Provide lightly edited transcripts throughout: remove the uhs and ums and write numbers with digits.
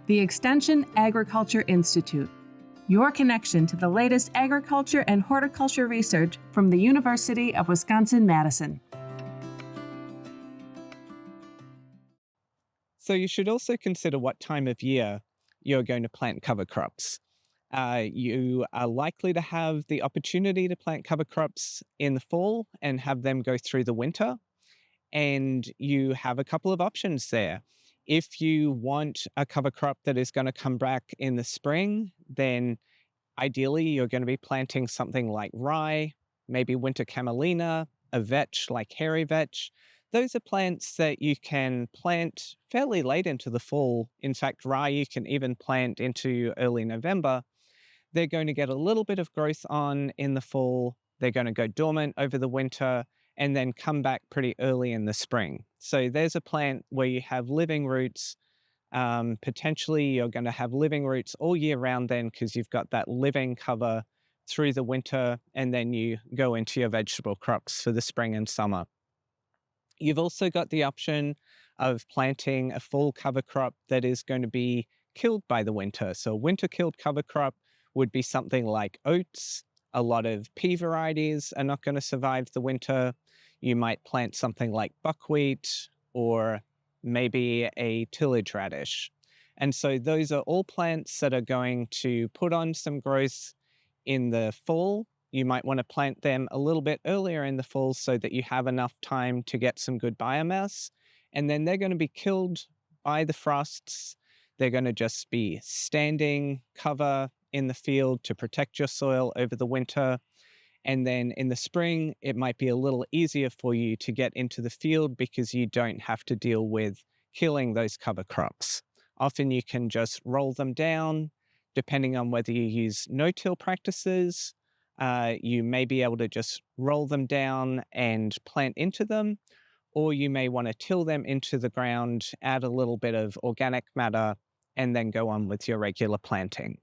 the Extension Agriculture Institute, your connection to the latest agriculture and horticulture research from the University of Wisconsin-Madison. So you should also consider what time of year you're going to plant cover crops. You are likely to have the opportunity to plant cover crops in the fall and have them go through the winter. And you have a couple of options there. If you want a cover crop that is going to come back in the spring, then ideally you're going to be planting something like rye, maybe winter camelina, a vetch like hairy vetch. Those are plants that you can plant fairly late into the fall. In fact, rye you can even plant into early November. They're going to get a little bit of growth on in the fall. They're going to go dormant over the winter and then come back pretty early in the spring. So there's a plant where you have living roots. Potentially you're going to have living roots all year round then because you've got that living cover through the winter, and then you go into your vegetable crops for the spring and summer. You've also got the option of planting a fall cover crop that is going to be killed by the winter. So a winter killed cover crop would be something like oats. A lot of pea varieties are not going to survive the winter. You might plant something like buckwheat or maybe a tillage radish. And so those are all plants that are going to put on some growth in the fall. You might want to plant them a little bit earlier in the fall so that you have enough time to get some good biomass. And then they're going to be killed by the frosts. They're going to just be standing cover in the field to protect your soil over the winter. And then in the spring, it might be a little easier for you to get into the field because you don't have to deal with killing those cover crops. Often you can just roll them down, depending on whether you use no-till practices. You may be able to just roll them down and plant into them, or you may want to till them into the ground, add a little bit of organic matter, and then go on with your regular planting.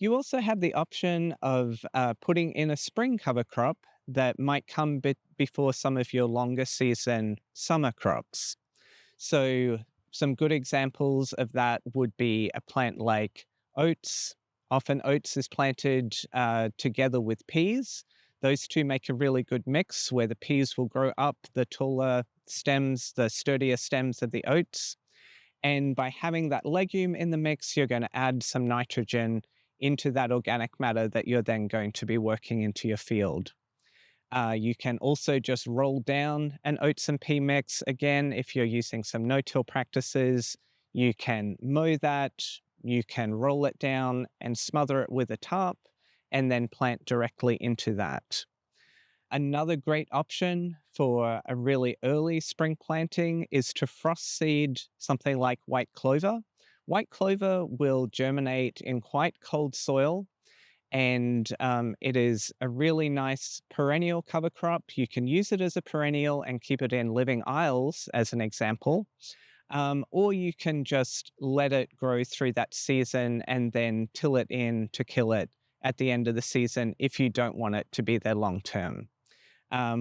You also have the option of putting in a spring cover crop that might come before some of your longer season summer crops. So some good examples of that would be a plant like oats. Often oats is planted together with peas. Those two make a really good mix where the peas will grow up the taller stems, the sturdier stems of the oats. And by having that legume in the mix, you're going to add some nitrogen into that organic matter that you're then going to be working into your field. You can also just roll down an oats and pea mix. Again, if you're using some no-till practices, you can mow that, you can roll it down and smother it with a tarp, and then plant directly into that. Another great option for a really early spring planting is to frost seed something like white clover. White clover will germinate in quite cold soil, and it is a really nice perennial cover crop. You can use it as a perennial and keep it in living aisles, as an example, or you can just let it grow through that season and then till it in to kill it at the end of the season if you don't want it to be there long term.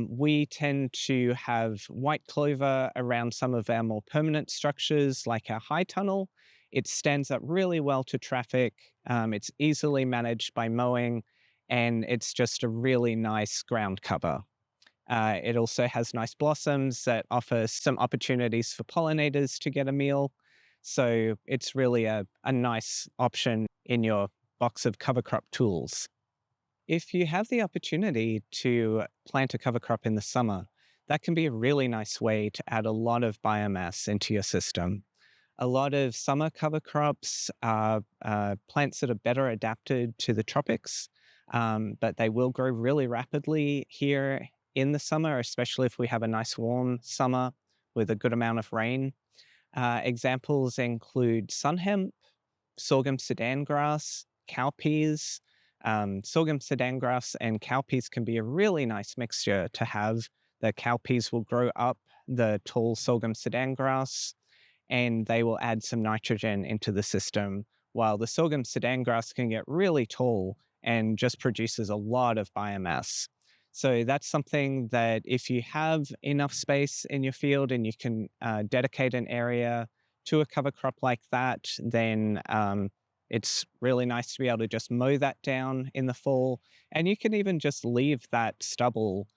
We tend to have white clover around some of our more permanent structures like our high tunnel. It stands up really well to traffic. It's easily managed by mowing, and it's just a really nice ground cover. It also has nice blossoms that offer some opportunities for pollinators to get a meal. So it's really a nice option in your box of cover crop tools. If you have the opportunity to plant a cover crop in the summer, that can be a really nice way to add a lot of biomass into your system. A lot of summer cover crops are plants that are better adapted to the tropics, but they will grow really rapidly here in the summer, especially if we have a nice warm summer with a good amount of rain. Examples include sun hemp, sorghum sudan grass, cowpeas. Sorghum sudan grass and cowpeas can be a really nice mixture to have. The cowpeas will grow up the tall sorghum sudan grass, and they will add some nitrogen into the system, while the sorghum sudan grass can get really tall and just produces a lot of biomass. So that's something that if you have enough space in your field and you can dedicate an area to a cover crop like that, then it's really nice to be able to just mow that down in the fall. And you can even just leave that stubble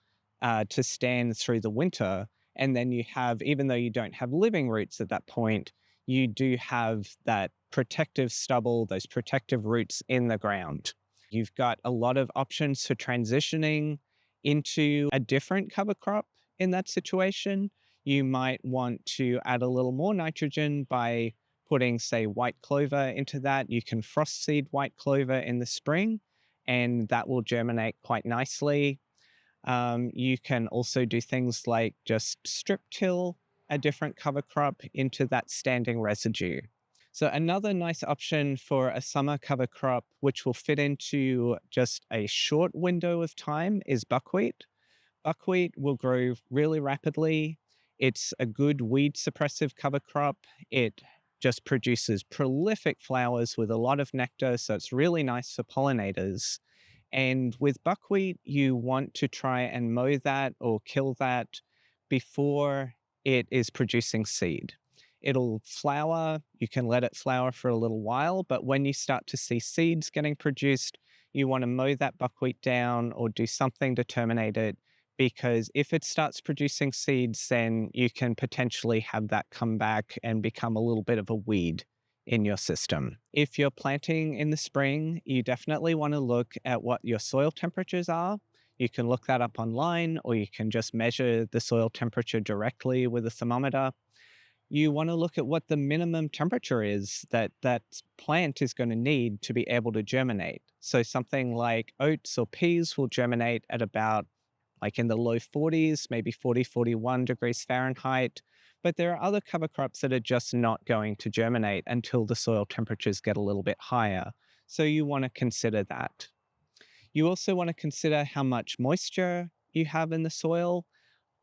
to stand through the winter. And then you have, even though you don't have living roots at that point, you do have that protective stubble, those protective roots in the ground. You've got a lot of options for transitioning into a different cover crop in that situation. You might want to add a little more nitrogen by putting, say, white clover into that. You can frost seed white clover in the spring, and that will germinate quite nicely. You can also do things like just strip till a different cover crop into that standing residue. So another nice option for a summer cover crop, which will fit into just a short window of time, is buckwheat. Buckwheat will grow really rapidly. It's a good weed suppressive cover crop. It just produces prolific flowers with a lot of nectar, so it's really nice for pollinators. And with buckwheat, you want to try and mow that or kill that before it is producing seed. It'll flower, you can let it flower for a little while, but when you start to see seeds getting produced, you want to mow that buckwheat down or do something to terminate it, because if it starts producing seeds, then you can potentially have that come back and become a little bit of a weed in your system. If you're planting in the spring, you definitely want to look at what your soil temperatures are. You can look that up online, or you can just measure the soil temperature directly with a thermometer. You want to look at what the minimum temperature is that that plant is going to need to be able to germinate. So something like oats or peas will germinate at about like in the low 40s, maybe 40, 41 degrees Fahrenheit. But there are other cover crops that are just not going to germinate until the soil temperatures get a little bit higher. So you want to consider that. You also want to consider how much moisture you have in the soil.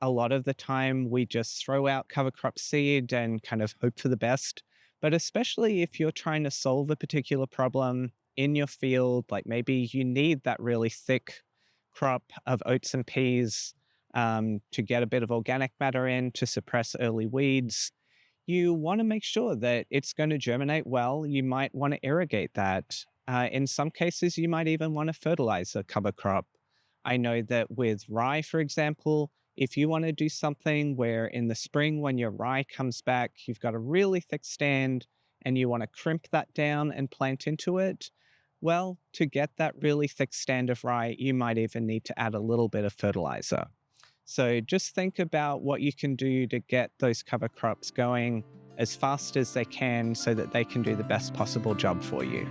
A lot of the time we just throw out cover crop seed and kind of hope for the best. But especially if you're trying to solve a particular problem in your field, like maybe you need that really thick crop of oats and peas to get a bit of organic matter in to suppress early weeds, you want to make sure that it's going to germinate well. You might want to irrigate that. In some cases, you might even want to fertilize a cover crop. I know that with rye, for example, if you want to do something where in the spring when your rye comes back, you've got a really thick stand and you want to crimp that down and plant into it, well, to get that really thick stand of rye, you might even need to add a little bit of fertilizer. So just think about what you can do to get those cover crops going as fast as they can so that they can do the best possible job for you.